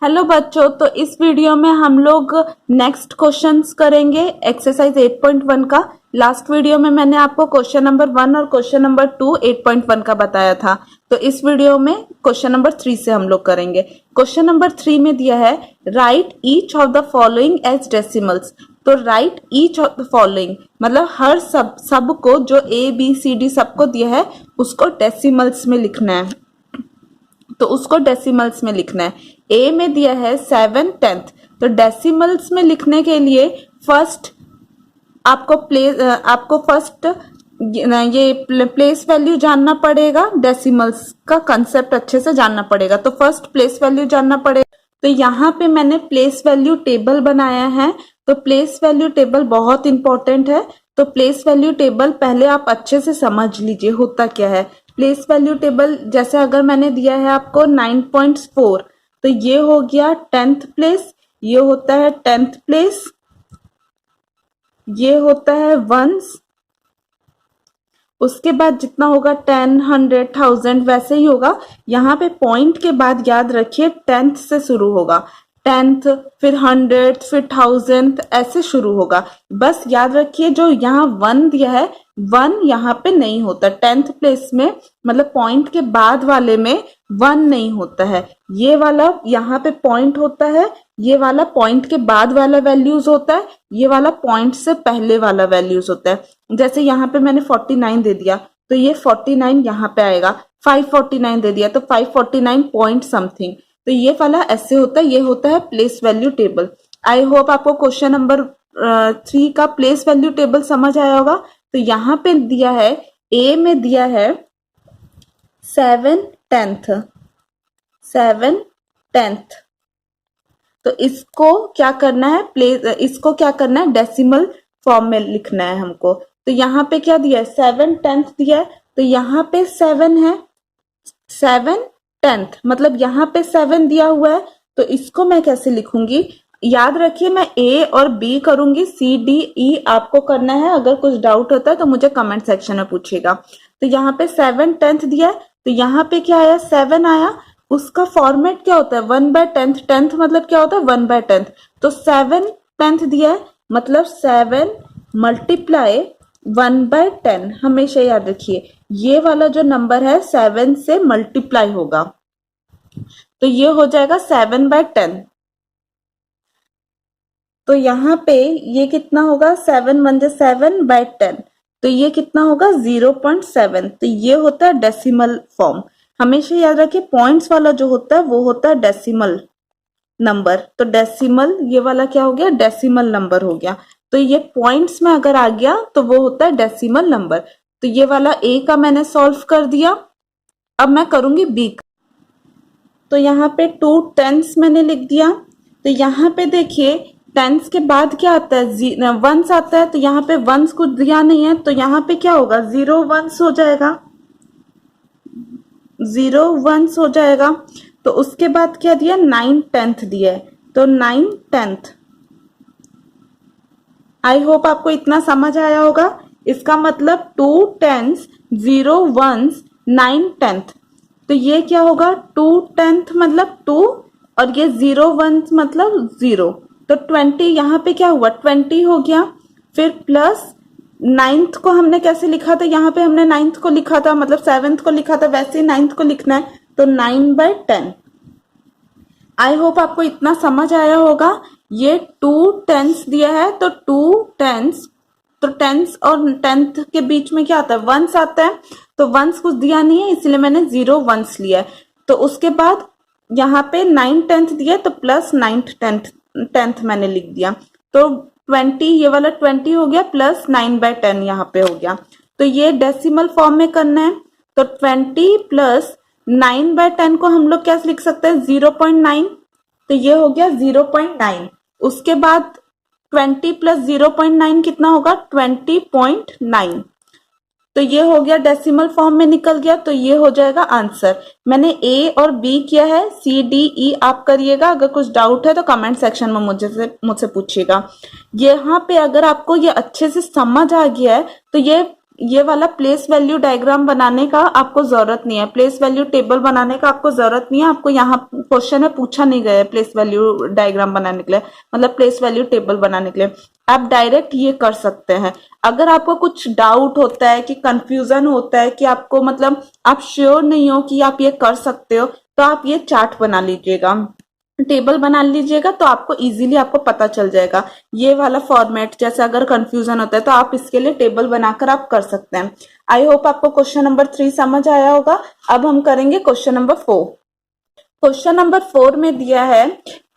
Hello बच्चों, तो इस वीडियो में हम लोग नेक्स्ट क्वेश्चंस करेंगे एक्सरसाइज 8.1 का। लास्ट वीडियो में मैंने आपको क्वेश्चन नंबर 1 और क्वेश्चन नंबर 2 8.1 का बताया था। तो इस वीडियो में क्वेश्चन नंबर 3 से हम लोग करेंगे। क्वेश्चन नंबर 3 में दिया है write each of the following as decimals. तो write each of the following मतलब हर सब को जो ए बी सी डी सबको दिया है उसको डेसिमल्स में लिखना है। तो उसको डेसिमल्स में लिखना है। ए में दिया है 7/10। तो डेसिमल्स में लिखने के लिए फर्स्ट आपको फर्स्ट ये प्लेस वैल्यू जानना पड़ेगा। डेसिमल्स का कंसेप्ट अच्छे से जानना पड़ेगा। तो फर्स्ट प्लेस वैल्यू जानना पड़ेगा। तो यहाँ पे मैंने प्लेस वैल्यू टेबल बनाया है। तो प्लेस वैल्यू टेबल बहुत इंपॉर्टेंट है। तो प्लेस वैल्यू टेबल पहले आप अच्छे से समझ लीजिए होता क्या है। प्लेस वैल्यू टेबल जैसे अगर मैंने दिया है आपको 9.4, तो ये हो गया 10th प्लेस, ये होता है 10th प्लेस, ये होता है वंस। उसके बाद जितना होगा 10, 100, 1000 वैसे ही होगा। यहाँ पे पॉइंट के बाद याद रखिए 10th से शुरू होगा। 10th फिर 100 फिर 1000 ऐसे शुरू होगा। बस याद रखिए जो यहाँ 1 दिया है 1 यहाँ पे नहीं होता। 10th प्लेस में मतलब पॉइंट के बाद वाले में 1 नहीं होता है। ये वाला यहाँ पे पॉइंट होता है, ये वाला पॉइंट के बाद वाला वैल्यूज होता है, ये वाला पॉइंट से पहले वाला वैल्यूज होता है। जैसे यहाँ पे मैंने 49 दे दिया तो ये 49 यहाँ पे आएगा। 549 दे दिया तो 549 पॉइंट समथिंग। तो ये वाला ऐसे होता है। ये होता है place value table. I hope आपको क्वेश्चन नंबर 3 का प्लेस वैल्यू टेबल समझ आया होगा। तो यहाँ पे दिया है ए में दिया है 7/10। तो इसको क्या करना है इसको क्या करना है डेसिमल फॉर्म में लिखना है हमको। तो यहाँ पे क्या दिया है 7/10 दिया है। तो यहाँ पे 7 है, 7/10 मतलब यहाँ पे 7 दिया हुआ है। तो इसको मैं कैसे लिखूंगी, याद रखिए मैं ए और बी करूंगी, सी डी ई आपको करना है। अगर कुछ डाउट होता है तो मुझे कमेंट सेक्शन में पूछिएगा। तो यहाँ पे 7/10 दिया है। तो यहाँ पे क्या आया 7 आया। उसका फॉर्मेट क्या होता है 1/10। 10th मतलब क्या होता है 1/10। तो 7/10 दिया है मतलब 7 मल्टीप्लाई 1/10। हमेशा याद रखिए ये वाला जो नंबर है 7 से मल्टीप्लाई होगा। तो ये हो जाएगा 7/10। तो यहाँ पे ये कितना होगा 7 1 7/10। तो ये कितना होगा 0.7। तो ये होता है डेसिमल फॉर्म। हमेशा याद रखिए पॉइंट्स वाला जो होता है वो होता है डेसिमल नंबर। तो डेसिमल ये वाला क्या हो गया डेसिमल नंबर हो गया। तो ये पॉइंट्स में अगर आ गया तो वो होता है डेसिमल नंबर। तो ये वाला ए का मैंने सॉल्व कर दिया। अब मैं करूंगी बी का। तो यहाँ पे 2/10 मैंने लिख दिया। तो यहाँ पे देखिए 10 के बाद क्या आता है वंस आता है। तो यहाँ पे वंस कुछ दिया नहीं है। तो यहाँ पे क्या होगा 0 1 हो जाएगा, 0 1 हो जाएगा। तो उसके बाद क्या दिया 9/10 दिया है। तो 9/10। आई होप आपको इतना समझ आया होगा। इसका मतलब 2/10 0 1 9/10। तो ये क्या होगा 2/10 मतलब 2 और ये 0 1 मतलब 0। तो 20 यहाँ पे क्या हुआ 20 हो गया। फिर प्लस 9th को हमने कैसे लिखा था, यहाँ पे हमने 9th को लिखा था मतलब 7th को लिखा था, वैसे ही 9th को लिखना है। तो 9/10। आई होप आपको इतना समझ आया होगा। ये 2/10 दिया है तो 2/10। तो 10 और 10th के बीच में क्या आता है वंस आता है। तो वंस कुछ दिया नहीं है इसलिए मैंने 0 1 लिया है। तो उसके बाद यहाँ पे 9/10 दिया तो प्लस 9/10 मैंने लिख दिया। तो 20 ये वाला 20 हो गया प्लस 9/10 यहाँ पे हो गया। तो ये डेसिमल फॉर्म में करना है। तो 20 प्लस 9/10 को हम लोग कैसे लिख सकते हैं 0.9। तो ये हो गया 0.9। उसके बाद 20 प्लस 0.9 कितना होगा 20.9। तो ये हो गया डेसिमल फॉर्म में निकल गया। तो ये हो जाएगा आंसर। मैंने ए और बी किया है, सी डी ई आप करिएगा। अगर कुछ डाउट है तो कमेंट सेक्शन में मुझसे पूछिएगा। यहाँ पे अगर आपको ये अच्छे से समझ आ गया है तो ये ये वाला प्लेस वैल्यू डायग्राम बनाने का आपको जरूरत नहीं है, प्लेस वैल्यू टेबल बनाने का आपको जरूरत नहीं है। आपको यहाँ क्वेश्चन में पूछा नहीं गया है प्लेस वैल्यू डायग्राम बनाने के लिए, मतलब प्लेस वैल्यू टेबल बनाने के लिए। आप डायरेक्ट ये कर सकते हैं। अगर आपको कुछ डाउट होता है कि कंफ्यूजन होता है कि आपको मतलब आप श्योर नहीं हो कि आप ये कर सकते हो, तो आप ये चार्ट बना लीजिएगा, टेबल बना लीजिएगा, तो आपको इजीली आपको पता चल जाएगा ये वाला फॉर्मेट। जैसे अगर कंफ्यूजन होता है तो आप इसके लिए टेबल बनाकर आप कर सकते हैं। आई होप आपको क्वेश्चन नंबर 3 समझ आया होगा। अब हम करेंगे क्वेश्चन नंबर 4। क्वेश्चन नंबर 4 में दिया है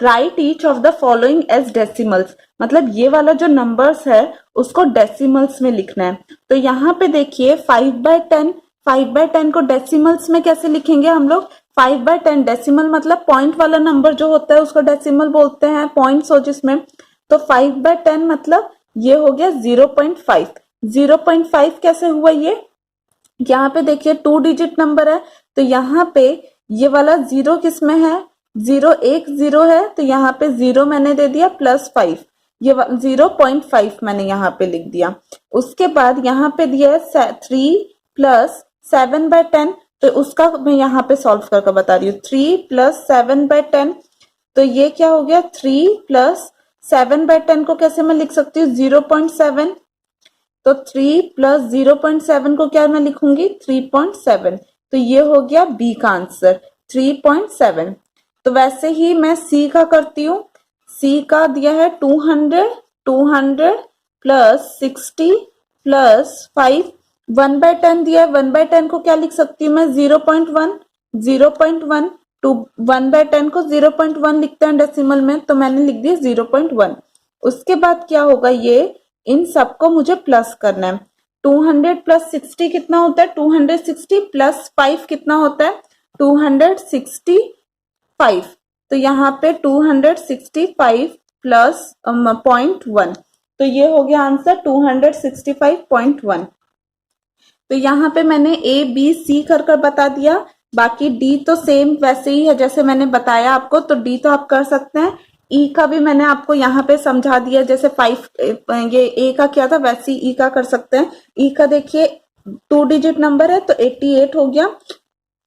write each of the following as decimals, मतलब ये वाला जो नंबर्स है उसको डेसिमल्स में लिखना है। तो यहाँ पे देखिए 5/10, 5/10 को डेसिमल्स में कैसे लिखेंगे हम लोग? 5/10 डेसिमल मतलब पॉइंट वाला नंबर जो होता है उसको डेसिमल बोलते हैं, पॉइंट्स हो जिसमें। तो 5/10 मतलब ये हो गया 0.5। 0.5 कैसे हुआ ये? यहाँ पे देखिए 2 डिजिट नंबर है, तो यहाँ पे ये वाला 0 किस में है? 0 एक 0 है, तो यहाँ पे 0 मैंने दे दिया +5, ये 0.5 मैंने यहाँ पे लिख दिया। उसके बाद यहाँ पे दिया है 3 + 7/10, तो उसका मैं यहाँ पे सॉल्व करके बता रही हूँ। 3 + 7/10, तो ये क्या हो गया? 3 + 7/10 को कैसे मैं लिख सकती हूँ? 0.7। तो 3 + 0.7 को क्या मैं लिखूंगी? 3.7। तो ये हो गया बी का आंसर 3.7। तो वैसे ही मैं सी का करती हूँ। सी का दिया है 200 + 60 + 5, 1/10 दिया है। 1/10 को क्या लिख सकती हूँ मैं? 0.1, 0.1 टू 1/10 को 0.1 लिखते हैं डेसिमल में, तो मैंने लिख दिया 0.1। उसके बाद क्या होगा? ये इन सबको मुझे प्लस करना है। 200 + 60 कितना होता है? 260 + 5 कितना होता है? 265। तो यहाँ पे 265 + 0.1, तो ये हो गया आंसर 265.1। तो यहाँ पे मैंने ए बी सी कर बता दिया। बाकी डी तो सेम वैसे ही है जैसे मैंने बताया आपको, तो डी तो आप कर सकते हैं। ई का भी मैंने आपको यहाँ पे समझा दिया, जैसे 5 ये ए का क्या था वैसे ई का कर सकते हैं। ई का देखिए 2 डिजिट नंबर है, तो 88 हो गया।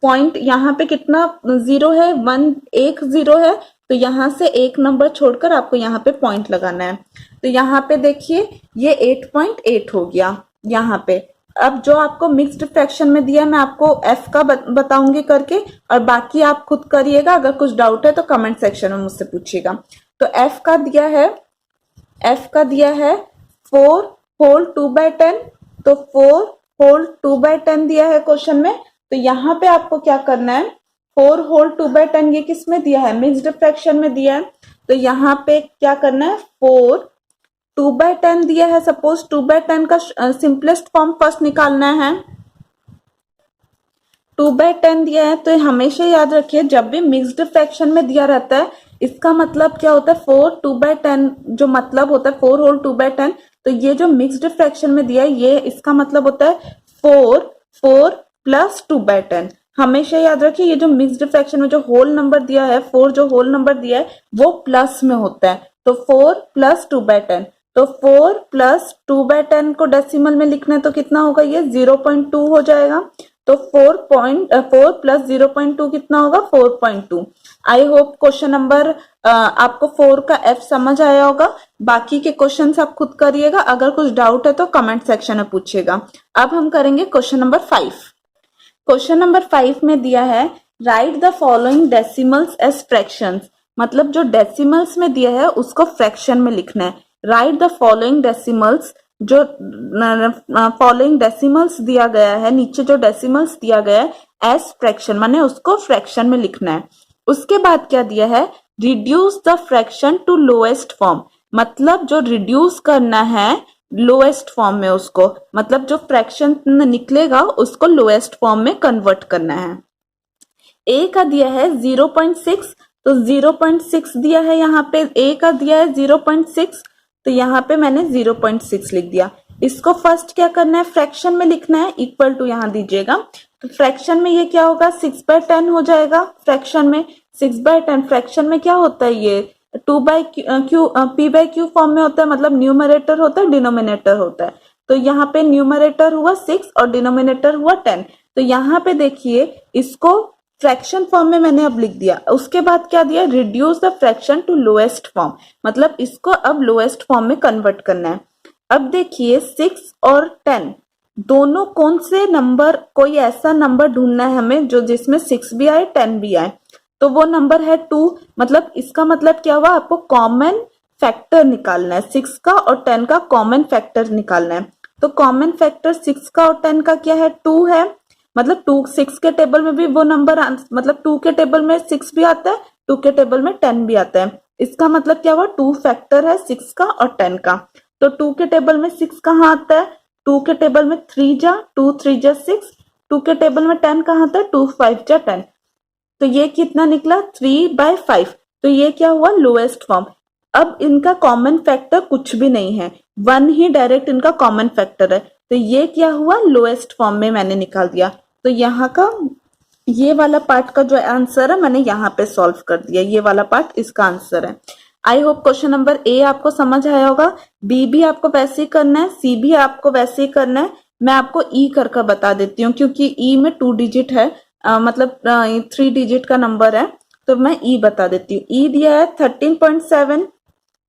पॉइंट यहाँ पे कितना 0 है? 1 एक 0 है, तो यहाँ से एक नंबर छोड़कर आपको यहाँ पे पॉइंट लगाना है। तो यहाँ पे देखिए ये 8.8 हो गया यहाँ पे। अब जो आपको मिक्स्ड फ्रैक्शन में दिया मैं आपको एफ का बताऊंगी करके, और बाकी आप खुद करिएगा। अगर कुछ डाउट है तो कमेंट सेक्शन में मुझसे पूछिएगा। तो एफ का दिया है 4 होल 2/10, तो 4 होल 2/10 दिया है क्वेश्चन में। तो यहाँ पे आपको क्या करना है? 4 होल 2/10 ये किस में दिया है? मिक्स्ड फ्रैक्शन में दिया है। तो यहाँ पे क्या करना है? 4 2/10 दिया है, सपोज 2/10 का सिंपलेस्ट फॉर्म फर्स्ट निकालना है। 2/10 दिया है, तो हमेशा याद रखिए जब भी मिक्स्ड फ्रैक्शन में दिया रहता है इसका मतलब क्या होता है? 4 2/10 जो मतलब होता है 4 होल 2/10। तो ये जो मिक्स्ड फ्रैक्शन में दिया है ये इसका मतलब होता है 4 + 2/10। हमेशा याद रखिए ये जो मिक्स्ड फ्रैक्शन में जो होल नंबर दिया है 4 जो होल नंबर दिया है वो प्लस में होता है। तो 4 + 2/10, तो 4 + 2/10 को डेसिमल में लिखना है तो कितना होगा? ये 0.2 हो जाएगा। तो 4 + 0.2 कितना होगा? 4.2। आई होप क्वेश्चन नंबर आपको 4 का एफ समझ आया होगा। बाकी के क्वेश्चंस आप खुद करिएगा। अगर कुछ डाउट है तो कमेंट सेक्शन में पूछिएगा। अब हम करेंगे क्वेश्चन नंबर 5। क्वेश्चन नंबर 5 में दिया है write the following decimals as fractions, मतलब जो डेसिमल्स में दिया है उसको फ्रैक्शन में लिखना है। राइट द फॉलोइंग डेसिमल्स, जो फॉलोइंग डेसिमल्स दिया गया है, नीचे जो डेसिमल्स दिया गया है एज फ्रैक्शन, माने उसको फ्रैक्शन में लिखना है। उसके बाद क्या दिया है? Reduce the fraction to lowest form, मतलब जो रिड्यूस करना है लोएस्ट फॉर्म में उसको, मतलब जो फ्रैक्शन निकलेगा उसको लोएस्ट फॉर्म में कन्वर्ट करना है। ए का दिया है 0.6, तो 0.6 दिया है यहाँ पे। ए का दिया है 0.6, तो यहाँ पे मैंने 0.6 लिख दिया। इसको फर्स्ट क्या करना है? फ्रैक्शन में लिखना है, इक्वल टू यहाँ दीजिएगा। तो फ्रैक्शन में ये क्या होगा? 6/10 हो जाएगा। फ्रैक्शन में 6/10, फ्रैक्शन में क्या होता है? ये P/Q फॉर्म में होता है, मतलब न्यूमरेटर होता है डिनोमिनेटर होता है। तो यहाँ पे न्यूमरेटर हुआ 6 और डिनोमिनेटर हुआ 10। तो यहाँ पे देखिए इसको फ्रैक्शन फॉर्म में मैंने अब लिख दिया। उसके बाद क्या दिया, reduce the fraction to lowest form, मतलब इसको अब लोएस्ट फॉर्म में कन्वर्ट करना है। अब देखिए 6 और 10 दोनों कौन से नंबर, कोई ऐसा नंबर ढूंढना है हमें जो जिसमें 6 भी आए 10 भी आए। तो वो नंबर है 2, मतलब इसका मतलब क्या हुआ, आपको कॉमन फैक्टर निकालना है। 6 का और 10 का कॉमन फैक्टर निकालना है। तो कॉमन फैक्टर 6 का और 10 का क्या है, 2 है। मतलब 2 6 के टेबल में भी वो नंबर, मतलब 2 के टेबल में 6 भी आता है, 2 के टेबल में 10 भी आता है। इसका मतलब क्या हुआ, 2 फैक्टर है 6 का और 10 का। तो 2 के टेबल में 6 कहाँ आता है, 2 के टेबल में 3 जा 2 3 जा 6। 2 के टेबल में 10 कहाँ आता है, 2 5 जा 10। तो ये कितना निकला, 3/5। तो ये क्या हुआ, लोएस्ट फॉर्म। अब इनका कॉमन फैक्टर कुछ भी नहीं है, 1 ही डायरेक्ट इनका कॉमन फैक्टर है। तो ये क्या हुआ, लोएस्ट फॉर्म में मैंने निकाल दिया। तो यहाँ का ये वाला पार्ट का जो आंसर है मैंने यहाँ पे सॉल्व कर दिया, ये वाला पार्ट इसका आंसर है। I hope question number A आपको समझ आया होगा। बी भी आपको वैसे ही करना है, सी भी आपको वैसे ही करना है। मैं आपको ई करके बता देती हूँ क्योंकि ई में 2 डिजिट है, मतलब 3 डिजिट का नंबर है। तो मैं ई बता देती हूँ। ई दिया है 13.7,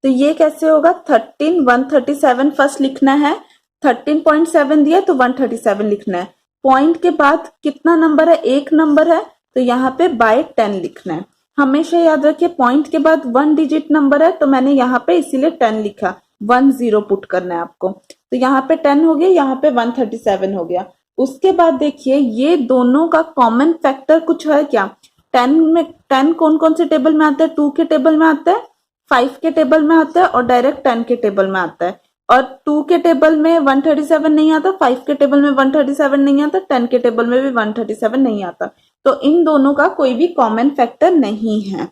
तो ये कैसे होगा, 13 137 फर्स्ट लिखना है। 13.7 दिया तो 137 लिखना है। पॉइंट के बाद कितना नंबर है, एक नंबर है, तो यहाँ पे बाय 10 लिखना है। हमेशा याद रखिए पॉइंट के बाद 1 डिजिट नंबर है, तो मैंने यहाँ पे इसीलिए 10 लिखा, 10 पुट करना है आपको। तो यहाँ पे 10 हो गया, यहाँ पे 137 हो गया। उसके बाद देखिए ये दोनों का कॉमन फैक्टर कुछ है क्या, 10 में 10 कौन कौन से टेबल में आता है, 2 के टेबल में आता है, 5 के टेबल में आता है और डायरेक्ट 10 के टेबल में आता है। और 2 के टेबल में 137 नहीं आता, 5 के टेबल में 137 नहीं आता, 10 के टेबल में भी 137 नहीं आता। तो इन दोनों का कोई भी कॉमन फैक्टर नहीं है।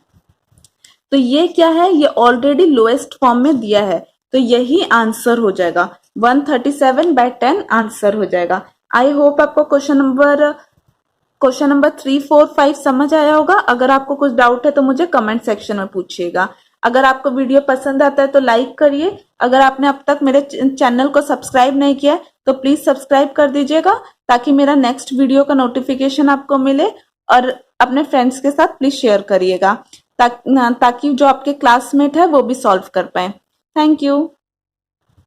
तो ये क्या है, ये ऑलरेडी लोएस्ट फॉर्म में दिया है, तो यही आंसर हो जाएगा, 137/10 आंसर हो जाएगा। आई होप आपको क्वेश्चन नंबर 3 4 5 समझ आया होगा। अगर आपको कुछ डाउट है तो मुझे कमेंट सेक्शन में पूछिएगा। अगर आपको वीडियो पसंद आता है तो लाइक करिए। अगर आपने अब तक मेरे चैनल को सब्सक्राइब नहीं किया तो प्लीज सब्सक्राइब कर दीजिएगा, ताकि मेरा नेक्स्ट वीडियो का नोटिफिकेशन आपको मिले। और अपने फ्रेंड्स के साथ प्लीज शेयर करिएगा, ताकि जो आपके क्लासमेट है वो भी सॉल्व कर पाए। Thank you.